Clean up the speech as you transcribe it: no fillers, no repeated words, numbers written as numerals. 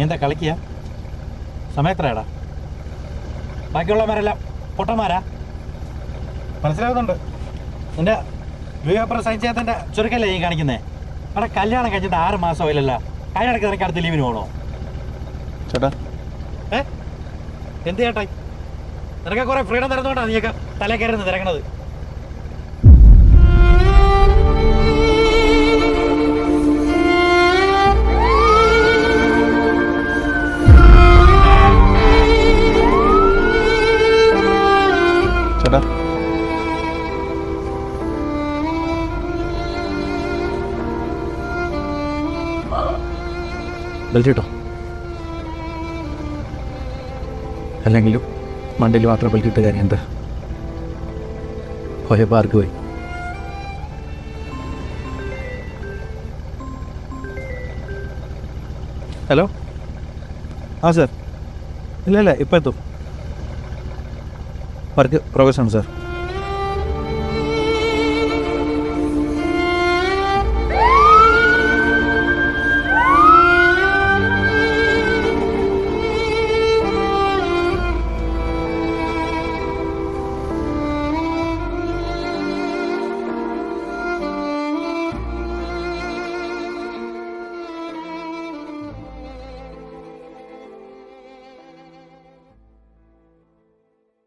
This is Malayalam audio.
നീ എന്താ കളിക്കുക? സമയത്രയാടാ? ബാക്കിയുള്ളവന്മാരെല്ലാം പൊട്ടന്മാരാ, മനസ്സിലാകുന്നുണ്ട്. നിന്റെ പേപ്പർ സൈൻ ചെയ്യാത്തതിൻ്റെ ചുരുക്കല്ലേ ഈ കാണിക്കുന്നേ? അവിടെ കല്യാണം കഴിഞ്ഞിട്ട് 6 മാസമായില്ലല്ലോ. കഴിഞ്ഞിടയ്ക്ക് നിനക്ക് അടുത്ത ലീവിന് പോകണോ? ചേട്ടാ എന്ത് ചേട്ടായി? നിനക്ക് കുറെ ഫ്രീഡം തരുന്നോണ്ടാ നീയൊക്കെ തലേ കയറുന്നത് തിരക്കണത്. ചേട്ടാ ബെൽറ്റ് കിട്ടോ? അല്ലെങ്കിലും മണ്ടയിൽ മാത്രം ബെൽറ്റ് ഇട്ട കാര്യം എന്താ? പോയപ്പോൾ ആർക്ക് പോയി? ഹലോ, ആ സാർ. ഇല്ല ഇപ്പം എത്തും. വർക്ക് പ്രോഗ്രസ് ആണ് സാർ.